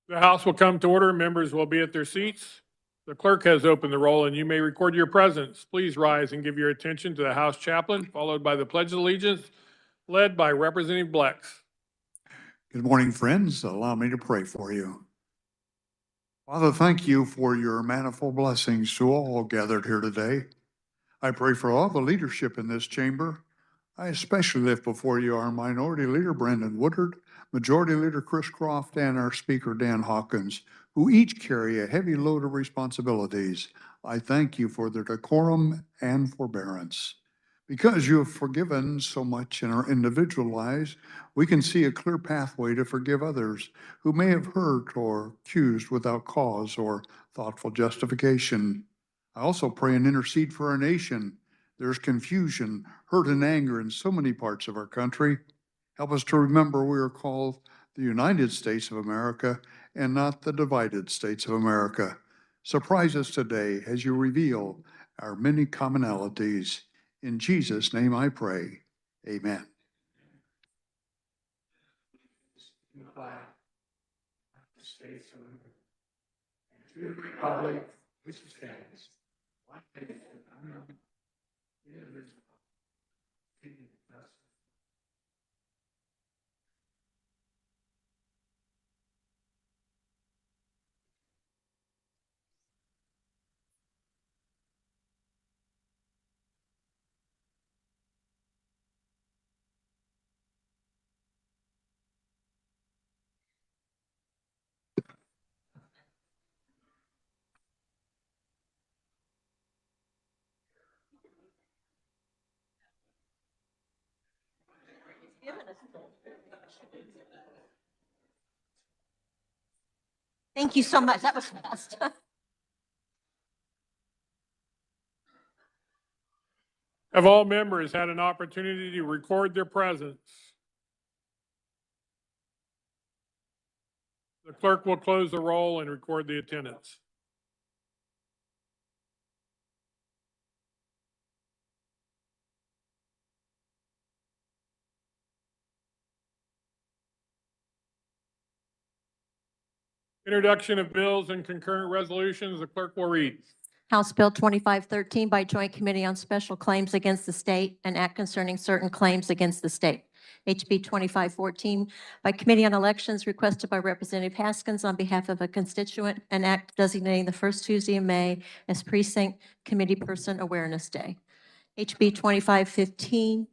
The House will come to order. Members will be at their seats. The clerk has opened the roll, and you may record your presence. Please rise and give your attention to the House chaplain, followed by the Pledge of Allegiance, led by Representative Blex. Good morning, friends. Allow me to pray for you. Father, thank you for your manifold blessings to all gathered here today. I pray for all the leadership in this chamber. I especially lift before you our Minority Leader, Brandon Woodard, Majority Leader, Chris Croft, and our Speaker, Dan Hawkins, who each carry a heavy load of responsibilities. I thank you for their decorum and forbearance. Because you have forgiven so much in our individual lives, we can see a clear pathway to forgive others who may have hurt or accused without cause or thoughtful justification. I also pray and intercede for our nation. There's confusion, hurt, and anger in so many parts of our country. Help us to remember we are called the United States of America and not the divided States of America. Surprise us today as you reveal our many commonalities. In Jesus' name I pray. Amen. Thank you so much. That was fast. Have all members had an opportunity to record their presence? The clerk will close the roll and record the attendance. Introduction of bills and concurrent resolutions. The clerk will read. House Bill 2513 by Joint Committee on Special Claims Against the State, an act concerning certain claims against the state. HB 2514 by Committee on Elections, requested by Representative Haskins on behalf of a constituent, an act designating the first Tuesday in May as Precinct Committee Person Awareness Day. HB 2515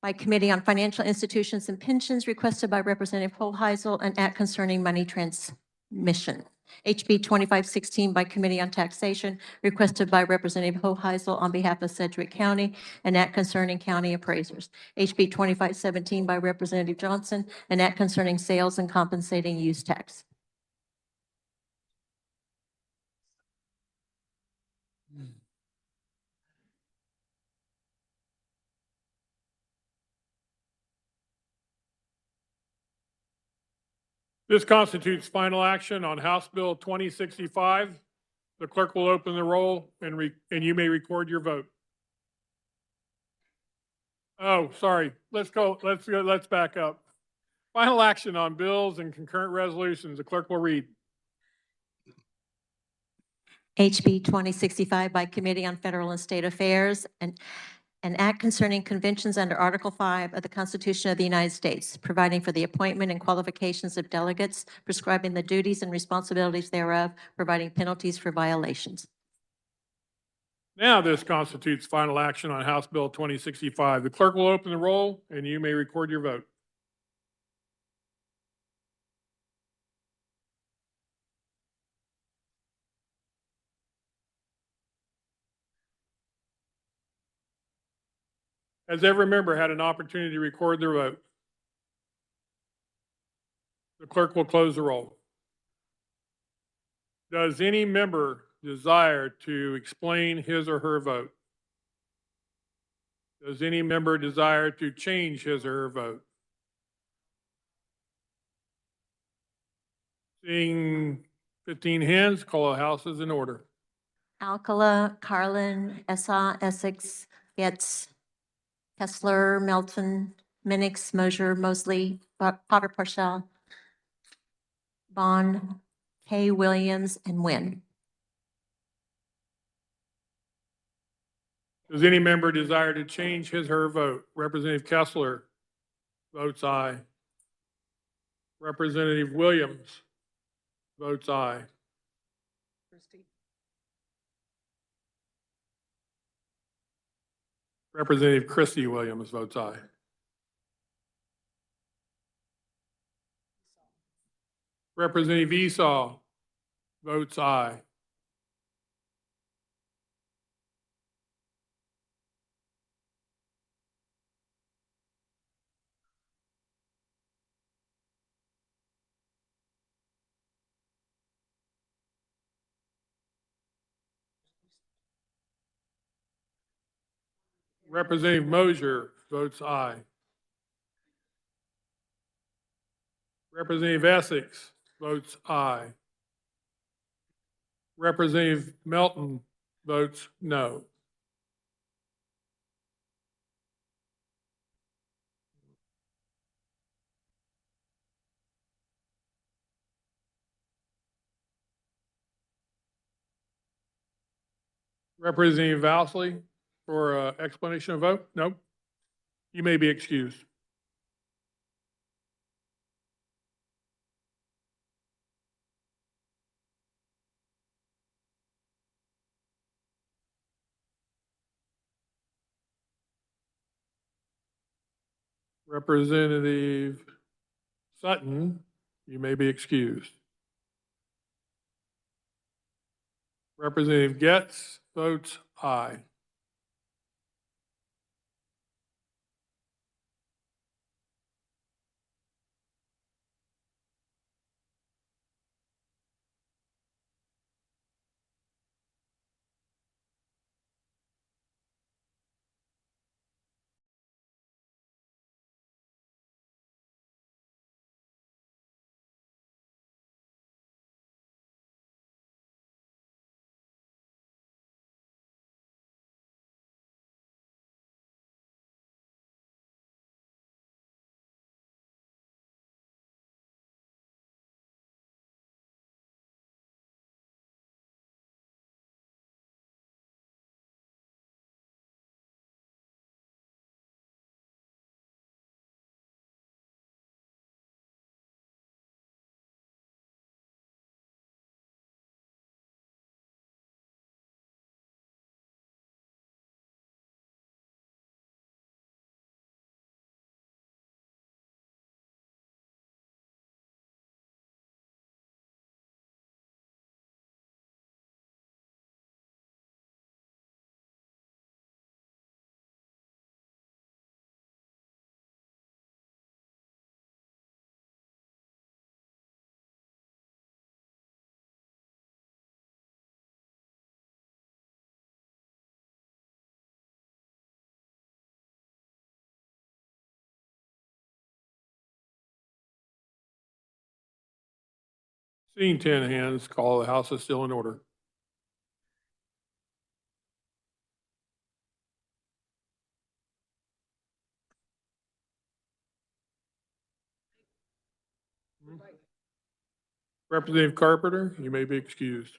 by Committee on Financial Institutions and Pensions, requested by Representative Hoheisel, an act concerning money transmission. HB 2516 by Committee on Taxation, requested by Representative Hoheisel on behalf of Sedgwick County, an act concerning county appraisers. HB 2517 by Representative Johnson, an act concerning sales and compensating use tax. This constitutes final action on House Bill 2065. The clerk will open the roll and you may record your vote. Oh, sorry. Let's back up. Final action on bills and concurrent resolutions. The clerk will read. HB 2065 by Committee on Federal and State Affairs, and an act concerning conventions under Article 5 of the Constitution of the United States, providing for the appointment and qualifications of delegates, prescribing the duties and responsibilities thereof, providing penalties for violations. Now this constitutes final action on House Bill 2065. The clerk will open the roll and you may record your vote. Has every member had an opportunity to record their vote? The clerk will close the roll. Does any member desire to explain his or her vote? Does any member desire to change his or her vote? Seeing 15 hands, call the House is in order. Alcala, Carlin, Essa, Essex, Getz, Kessler, Melton, Minix, Mosier, Mosley, Potter, Parcell, Vaughn, K. Williams, and Nguyen. Does any member desire to change his or her vote? Representative Kessler votes aye. Representative Williams votes aye. Representative Christie Williams votes aye. Representative Esau votes aye. Representative Mosier votes aye. Representative Essex votes aye. Representative Melton votes no. Representative Ousley for explanation of vote? No? You may be excused. Representative Sutton, you may be excused. Representative Getz votes aye. Seeing 10 hands, call the House is still in order. Representative Carpenter, you may be excused.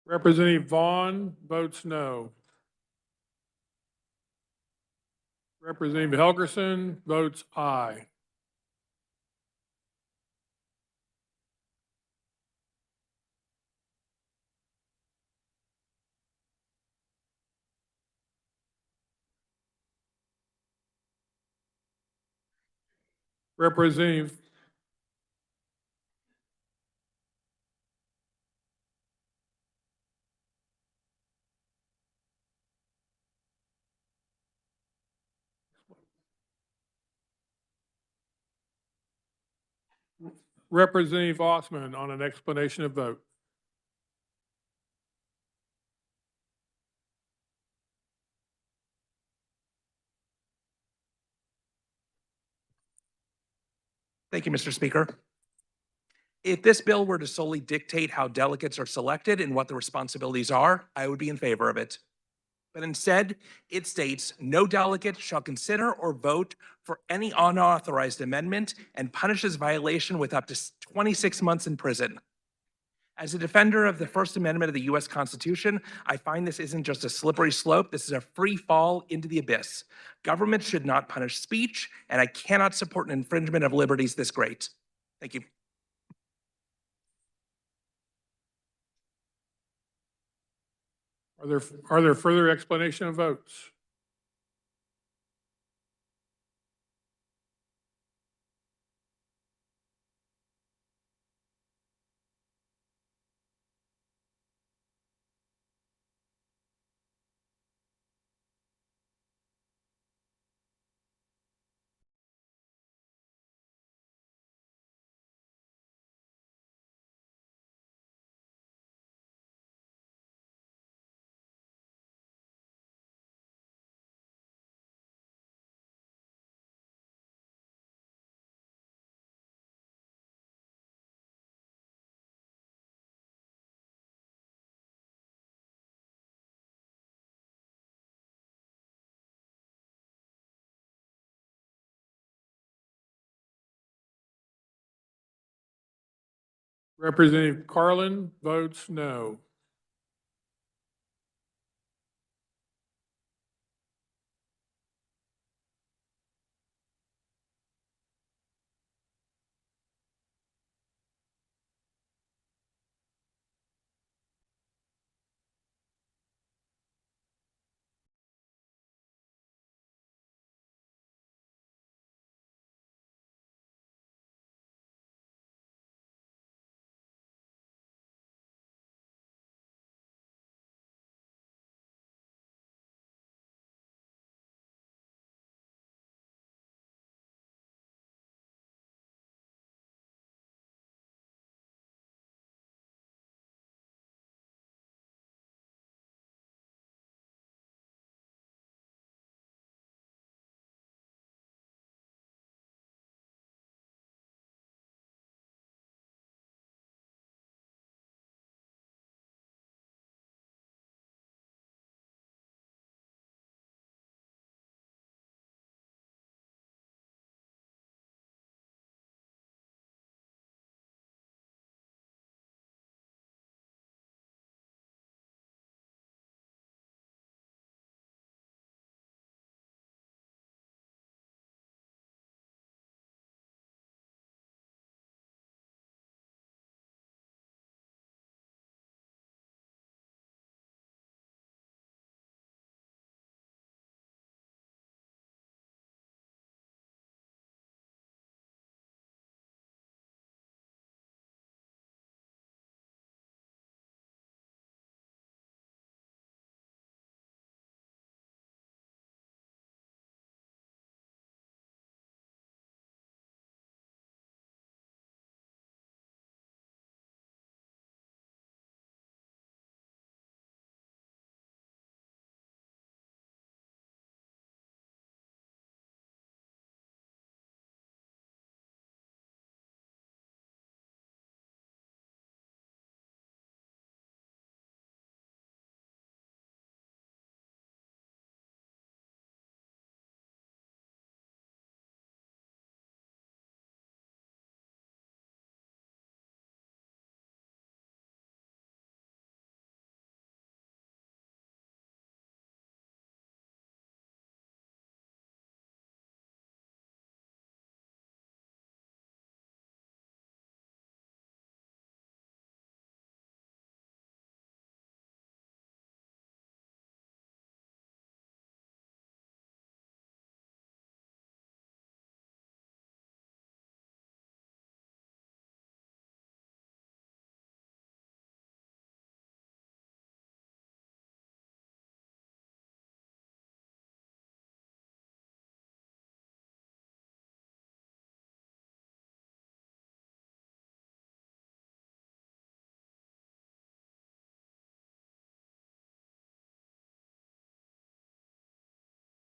Representative Vaughn votes no. Representative Helgerson votes aye. Representative Representative Osman on an explanation of vote. Thank you, Mr. Speaker. If this bill were to solely dictate how delegates are selected and what the responsibilities are, I would be in favor of it. But instead, it states no delegate shall consider or vote for any unauthorized amendment and punishes violation with up to 26 months in prison. As a defender of the First Amendment of the U.S. Constitution, I find this isn't just a slippery slope, this is a free fall into the abyss. Government should not punish speech, and I cannot support an infringement of liberties this great. Thank you. Are there further explanation of votes? Representative Carlin votes no.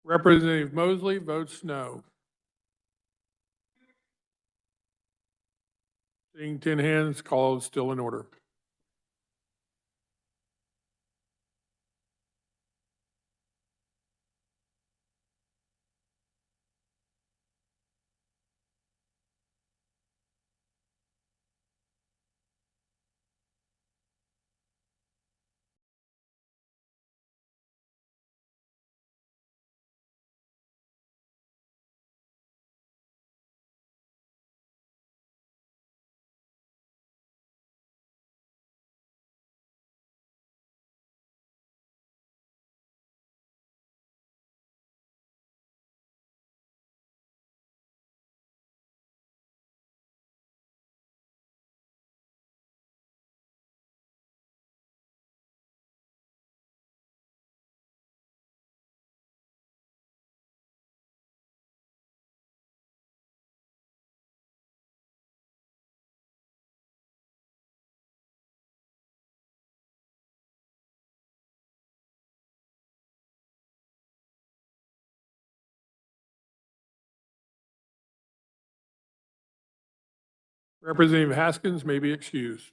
Representative Mosley votes no. Seeing 10 hands, call is still in order. Representative Haskins may be excused.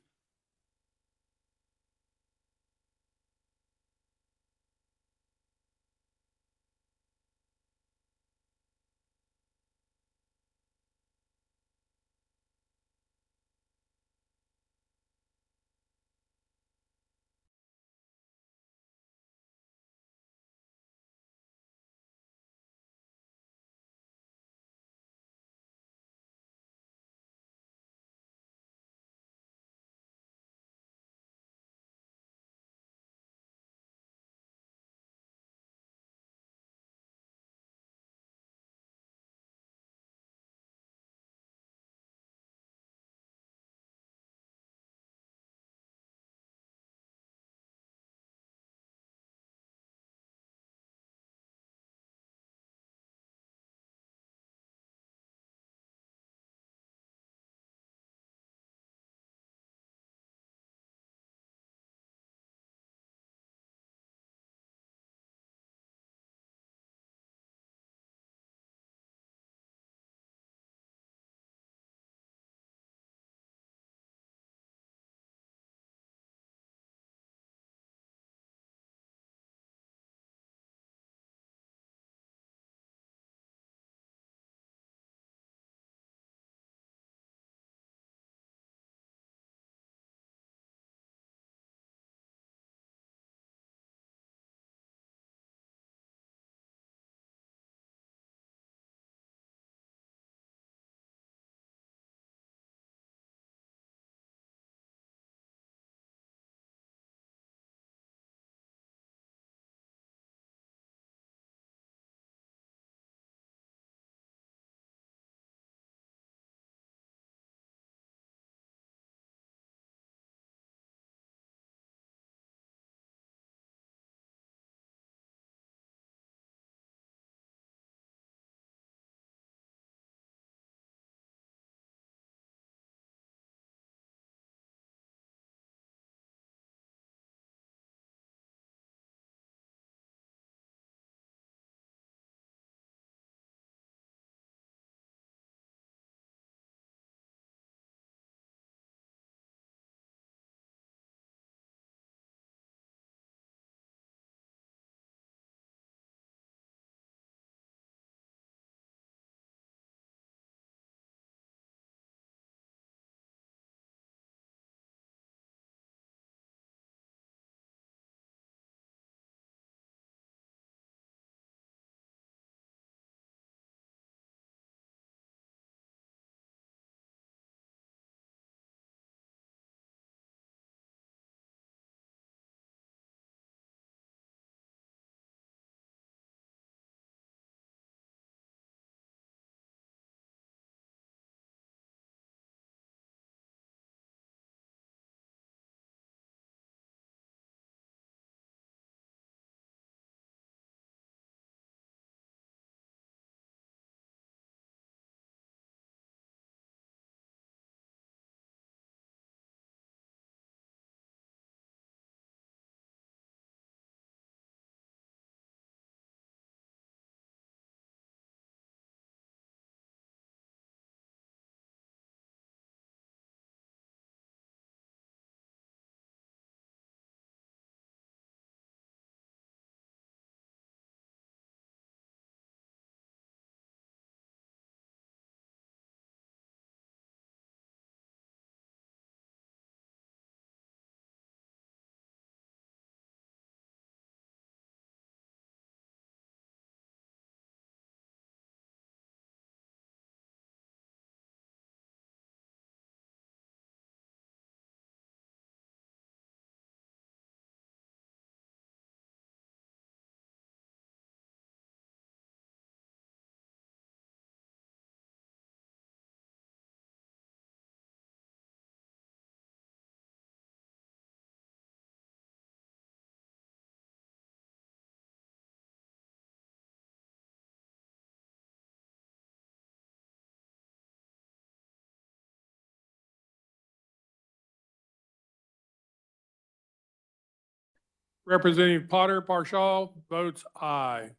Representative Potter Parshall votes aye.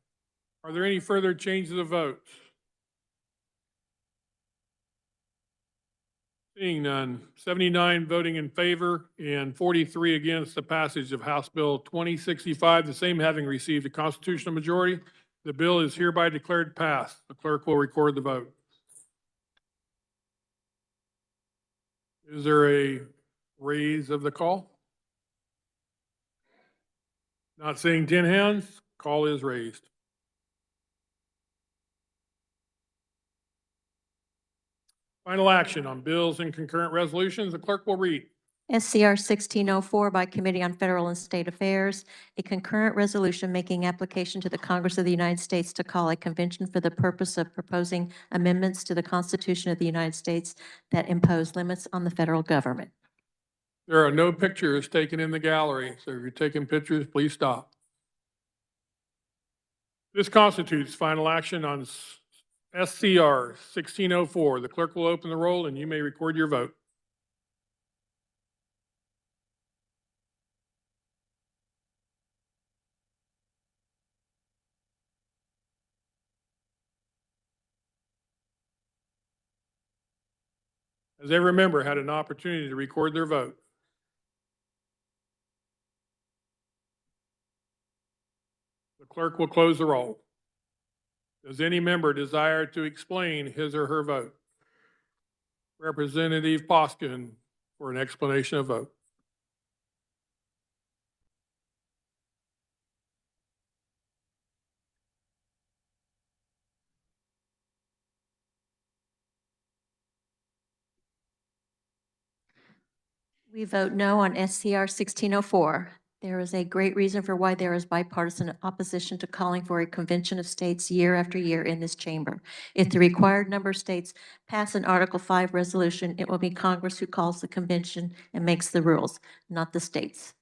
Are there any further changes of votes? Seeing none, 79 voting in favor and 43 against the passage of House Bill 2065, the same having received a constitutional majority. The bill is hereby declared passed. The clerk will record the vote. Is there a raise of the call? Not seeing 10 hands, call is raised. Final action on bills and concurrent resolutions. The clerk will read. SCR 1604 by Committee on Federal and State Affairs, a concurrent resolution making application to the Congress of the United States to call a convention for the purpose of proposing amendments to the Constitution of the United States that impose limits on the federal government. There are no pictures taken in the gallery, so if you're taking pictures, please stop. This constitutes final action on SCR 1604. The clerk will open the roll and you may record your vote. Has every member had an opportunity to record their vote? The clerk will close the roll. Does any member desire to explain his or her vote? Representative Poskin for an explanation of vote. We vote no on SCR 1604. There is a great reason for why there is bipartisan opposition to calling for a convention of states year after year in this chamber. If the required number of states pass an Article 5 resolution, it will be Congress who calls the convention and makes the rules, not the states.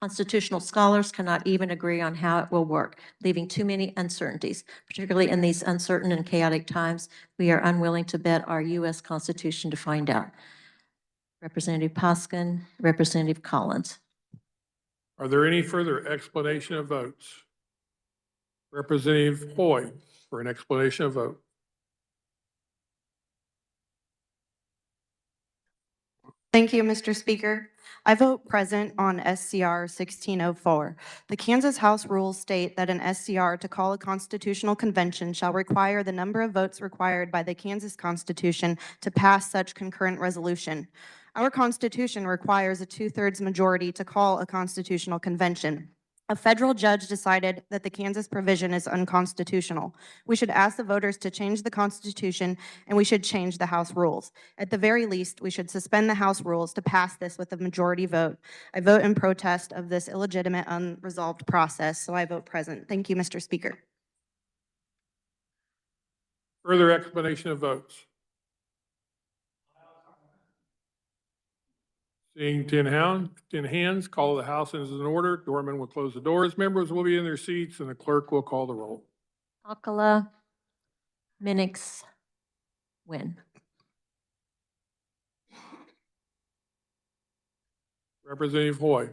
Constitutional scholars cannot even agree on how it will work, leaving too many uncertainties. Particularly in these uncertain and chaotic times, we are unwilling to bet our U.S. Constitution to find out. Representative Poskin, Representative Collins. Are there any further explanation of votes? Representative Hoy for an explanation of vote. Thank you, Mr. Speaker. I vote present on SCR 1604. The Kansas House rules state that an SCR to call a constitutional convention shall require the number of votes required by the Kansas Constitution to pass such concurrent resolution. Our Constitution requires a 2/3 majority to call a constitutional convention. A federal judge decided that the Kansas provision is unconstitutional. We should ask the voters to change the Constitution, and we should change the House rules. At the very least, we should suspend the House rules to pass this with a majority vote. I vote in protest of this illegitimate, unresolved process, so I vote present. Thank you, Mr. Speaker. Further explanation of votes. Seeing 10 hands, call the House as an order. Dorman will close the doors. Members will be in their seats and the clerk will call the roll. Alcala, Minix, Wynn. Representative Hoy.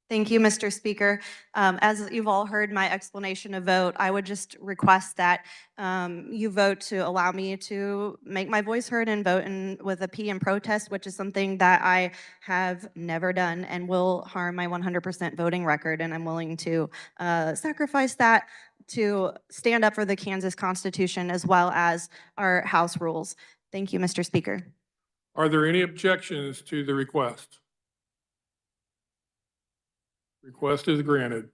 Thank you, Mr. Speaker. As you've all heard my explanation of vote, I would just request that you vote to allow me to make my voice heard and vote with a P in protest, which is something that I have never done and will harm my 100% voting record. And I'm willing to sacrifice that to stand up for the Kansas Constitution as well as our House rules. Thank you, Mr. Speaker. Are there any objections to the request? Request is granted.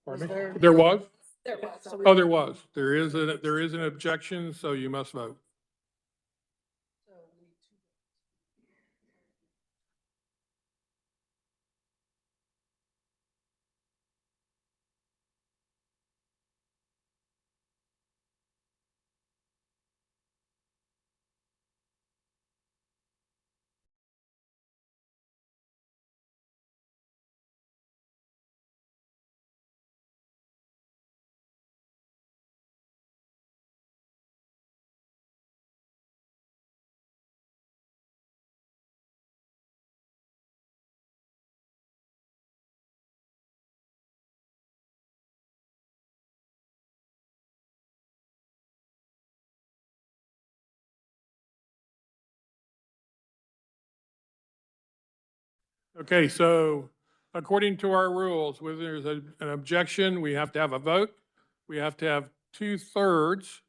Pardon me? There was? Oh, there was. There is an objection, so you must vote. Okay, so according to our rules, when there's an objection, we have to have a vote. We have to have two-thirds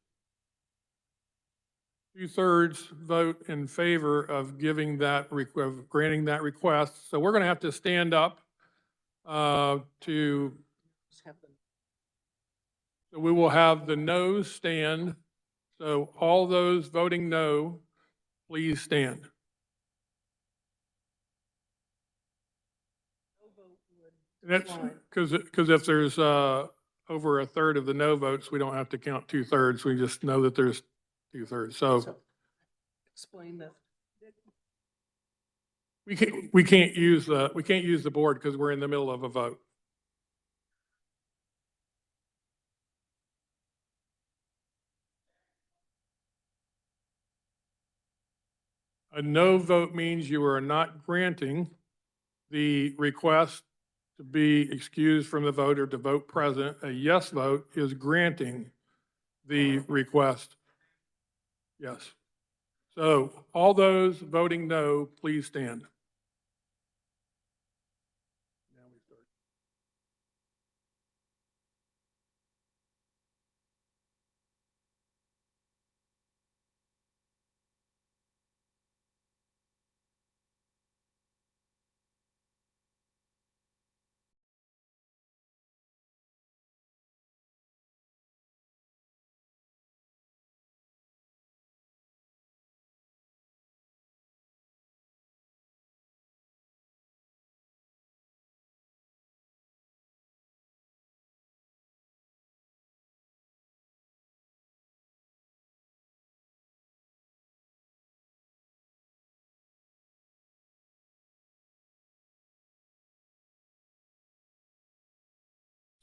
vote in favor of giving that, of granting that request. So we're going to have to stand up to, so we will have the noes stand. So all those voting no, please stand. That's because if there's over a third of the no votes, we don't have to count two-thirds. We just know that there's two-thirds. So Explain that. we can't use the board because we're in the middle of a vote. A no vote means you are not granting the request to be excused from the vote or to vote present. A yes vote is granting the request. Yes. So all those voting no, please stand. Now we start.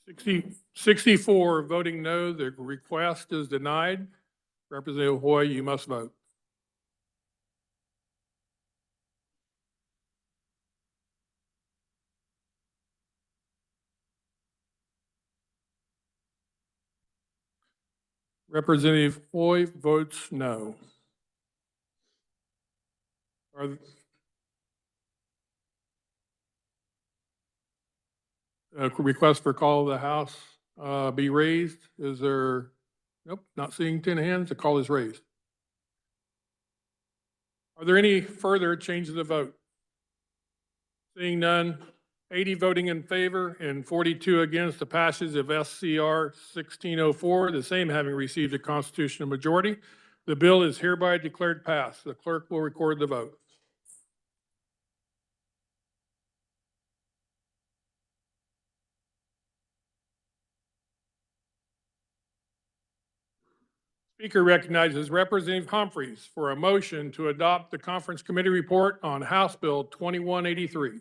Sixty 64 voting no, the request is denied. Representative Hoy, you must vote. Representative Hoy votes no. Are request for call of the House be raised? Is there, nope, not seeing 10 hands, the call is raised. Are there any further changes of the vote? Seeing none, 80 voting in favor and 42 against the passage of SCR 1604, the same having received a constitutional majority. The bill is hereby declared passed. The clerk will record the vote. Speaker recognizes Representative Humphreys for a motion to adopt the conference committee report on House Bill 2183.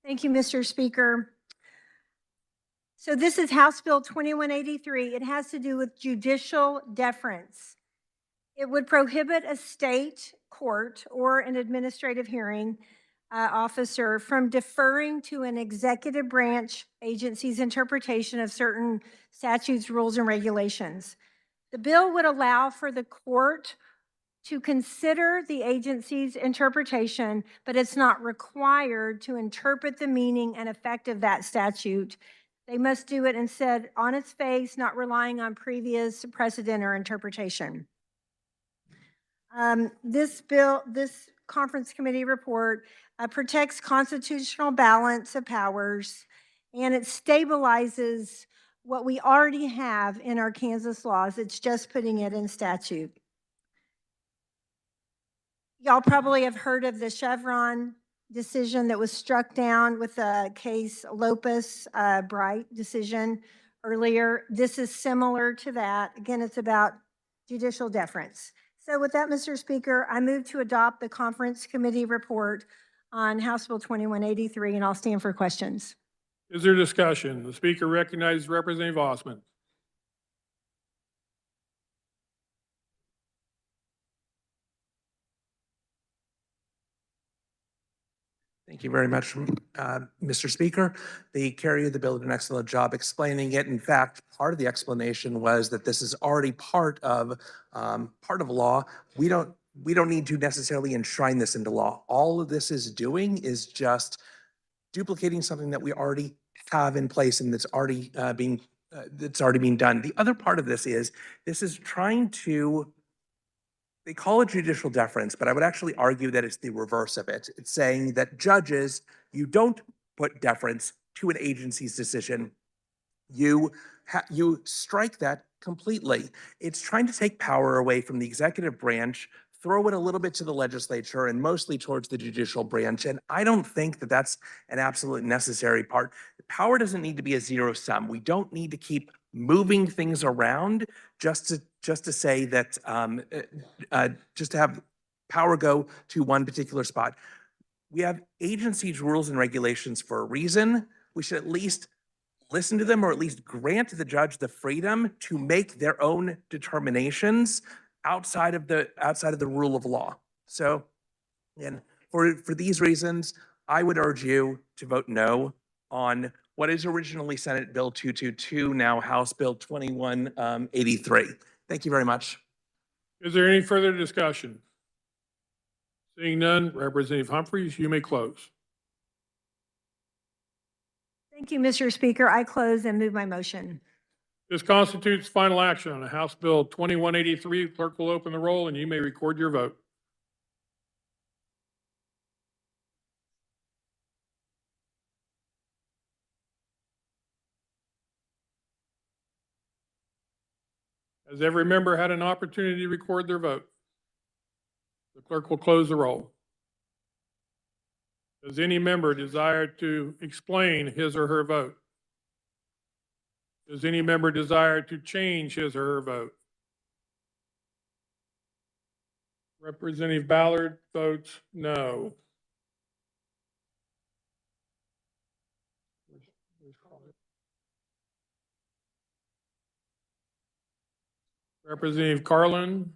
Thank you, Mr. Speaker. So this is House Bill 2183. It has to do with judicial deference. It would prohibit a state court or an administrative hearing officer from deferring to an executive branch agency's interpretation of certain statutes, rules, and regulations. The bill would allow for the court to consider the agency's interpretation, but it's not required to interpret the meaning and effect of that statute. They must do it instead on its face, not relying on previous precedent or interpretation. This conference committee report protects constitutional balance of powers, and it stabilizes what we already have in our Kansas laws. It's just putting it in statute. Y'all probably have heard of the Chevron decision that was struck down with the case Lopez Bright decision earlier. This is similar to that. Again, it's about judicial deference. So with that, Mr. Speaker, I move to adopt the conference committee report on House Bill 2183, and I'll stand for questions. Is there discussion? The speaker recognizes Representative Osmond. Thank you very much, Mr. Speaker. The carrier of the bill did an excellent job explaining it. In fact, part of the explanation was that this is already part of law. We don't need to necessarily enshrine this into law. All of this is doing is just duplicating something that we already have in place and that's already being done. The other part of this is trying to, they call it judicial deference, but I would actually argue that it's the reverse of it. It's saying that judges, you don't put deference to an agency's decision. You strike that completely. It's trying to take power away from the executive branch, throw it a little bit to the legislature and mostly towards the judicial branch. And I don't think that that's an absolute necessary part. Power doesn't need to be a zero sum. We don't need to keep moving things around just to say that, just to have power go to one particular spot. We have agencies, rules, and regulations for a reason. We should at least listen to them, or at least grant the judge the freedom to make their own determinations outside of the rule of law. So, and for these reasons, I would urge you to vote no on what is originally Senate Bill 222, now House Bill 2183. Thank you very much. Is there any further discussion? Seeing none, Representative Humphries, you may close. Thank you, Mr. Speaker. I close and move my motion. This constitutes final action on House Bill 2183. Clerk will open the roll and you may record your vote. Has every member had an opportunity to record their vote? The clerk will close the roll. Does any member desire to explain his or her vote? Does any member desire to change his or her vote? Representative Ballard votes no. Representative Carlin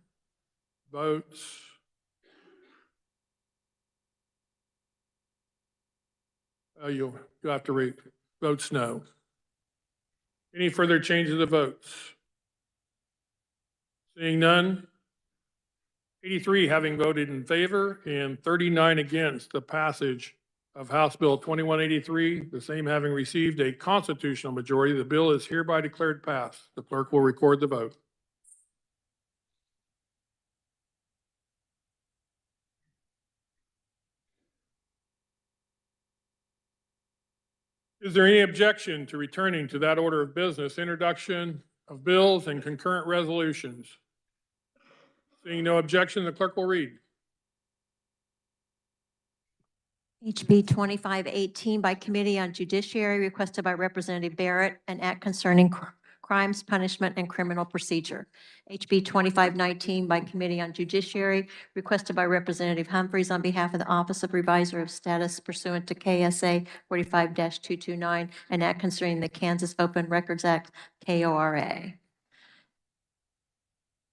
votes you'll have to read. Votes no. Any further changes of votes? Seeing none. 83 having voted in favor and 39 against the passage of House Bill 2183, the same having received a constitutional majority, the bill is hereby declared passed. The clerk will record the vote. Is there any objection to returning to that order of business, introduction of bills and concurrent resolutions? Seeing no objection, the clerk will read. HB 2518 by Committee on Judiciary, requested by Representative Barrett, an act concerning crimes, punishment, and criminal procedure. HB 2519 by Committee on Judiciary, requested by Representative Humphries on behalf of the Office of Reviser of Status pursuant to KSA 45-229, an act concerning the Kansas Open Records Act, KORA.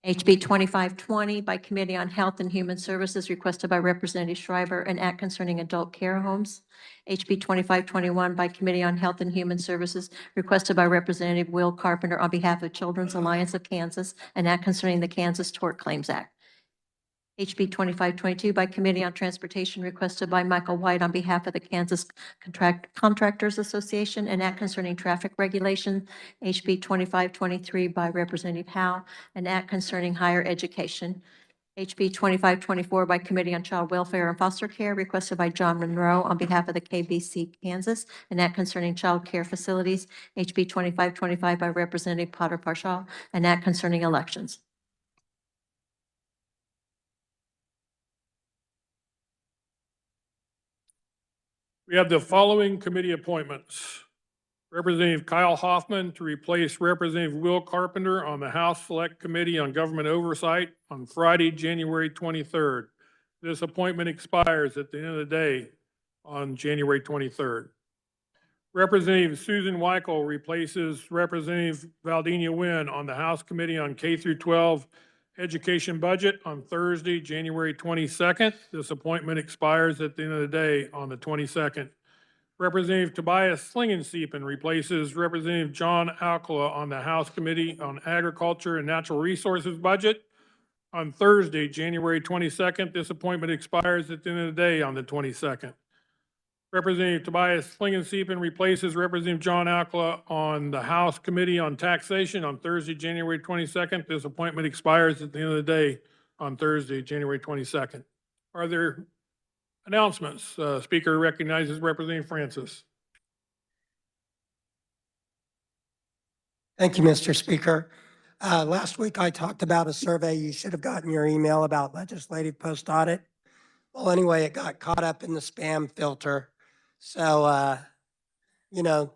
HB 2520 by Committee on Health and Human Services, requested by Representative Schreiber, an act concerning adult care homes. HB 2521 by Committee on Health and Human Services, requested by Representative Will Carpenter on behalf of Children's Alliance of Kansas, an act concerning the Kansas Tort Claims Act. HB 2522 by Committee on Transportation, requested by Michael White on behalf of the Kansas Contractors Association, an act concerning traffic regulation. HB 2523 by Representative Howe, an act concerning higher education. HB 2524 by Committee on Child Welfare and Foster Care, requested by John Monroe on behalf of the KBC Kansas, an act concerning child care facilities. HB 2525 by Representative Potter Parshall, an act concerning elections. We have the following committee appointments. Representative Kyle Hoffman to replace Representative Will Carpenter on the House Select Committee on Government Oversight on Friday, January 23rd. This appointment expires at the end of the day on January 23rd. Representative Susan Weichel replaces Representative Valdenia Nguyen on the House Committee on K through 12 Education Budget on Thursday, January 22nd. This appointment expires at the end of the day on the 22nd. Representative Tobias Slingensiepen replaces Representative John Alcala on the House Committee on Agriculture and Natural Resources Budget on Thursday, January 22nd. This appointment expires at the end of the day on the 22nd. Representative Tobias Slingensiepen replaces Representative John Alcala on the House Committee on Taxation on Thursday, January 22nd. This appointment expires at the end of the day on Thursday, January 22nd. Are there announcements? Speaker recognizes Representative Francis. Thank you, Mr. Speaker. Last week I talked about a survey. You should have gotten your email about legislative post audit. Well, anyway, it got caught up in the spam filter. So, no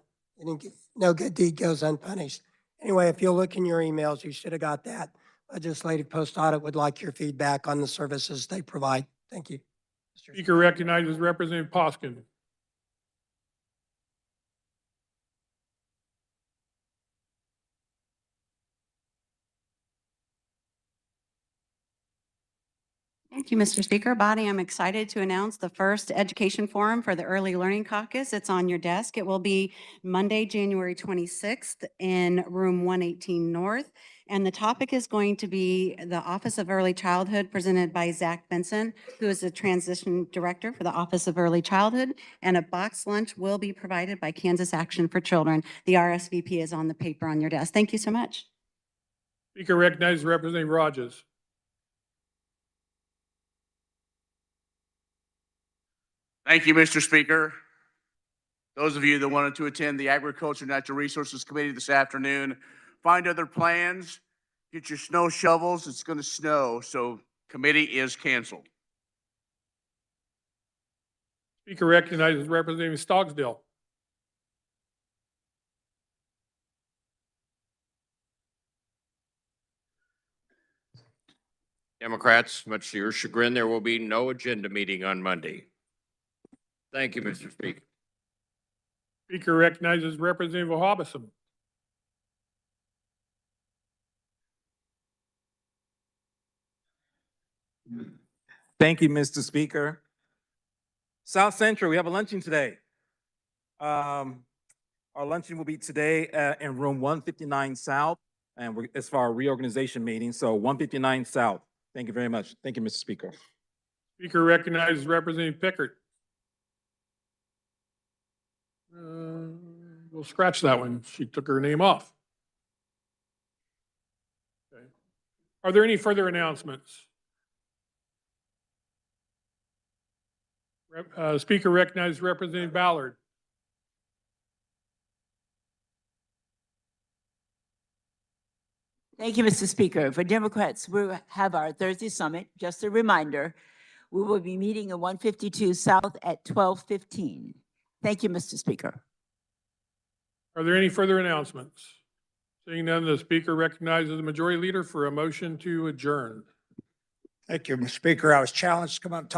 good deed goes unpunished. Anyway, if you'll look in your emails, you should have got that. Legislative post audit would like your feedback on the services they provide. Thank you. Speaker recognizes Representative Poskin. Thank you, Mr. Speaker. Body, I'm excited to announce the first education forum for the Early Learning Caucus. It's on your desk. It will be Monday, January 26th in room 118 North. And the topic is going to be the Office of Early Childhood presented by Zach Benson, who is the transition director for the Office of Early Childhood. And a box lunch will be provided by Kansas Action for Children. The RSVP is on the paper on your desk. Thank you so much. Speaker recognizes Representative Rogers. Thank you, Mr. Speaker. Those of you that wanted to attend the Agriculture and Natural Resources Committee this afternoon, find other plans, get your snow shovels. It's going to snow, so committee is canceled. Speaker recognizes Representative Stogsdill. Democrats, much to your chagrin, there will be no agenda meeting on Monday. Thank you, Mr. Speaker. Speaker recognizes Representative Hobson. Thank you, Mr. Speaker. South Central, we have a luncheon today. Our luncheon will be today in room 159 South, and it's for our reorganization meeting, so 159 South. Thank you very much. Thank you, Mr. Speaker. Speaker recognizes Representative Pickert. We'll scratch that one. She took her name off. Okay. Are there any further announcements? Speaker recognizes Representative Ballard. Thank you, Mr. Speaker. For Democrats, we have our Thursday summit. Just a reminder, we will be meeting in 152 South at 12:15. Thank you, Mr. Speaker. Are there any further announcements? Seeing none, the Speaker recognizes the Majority Leader for a motion to adjourn. Thank you, Mr. Speaker. I was challenged to come up and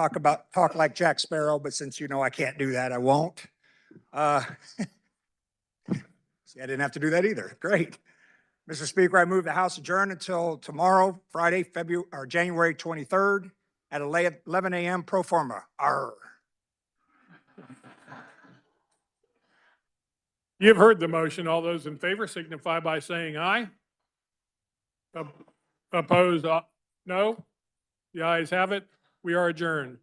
talk like Jack Sparrow, but since you know I can't do that, I won't. See, I didn't have to do that either. Great. Mr. Speaker, I move the House adjourn until tomorrow, Friday, January 23rd at 11 a.m. pro forma. Arr. You've heard the motion. All those in favor signify by saying aye. Opposed, no. The ayes have it. We are adjourned.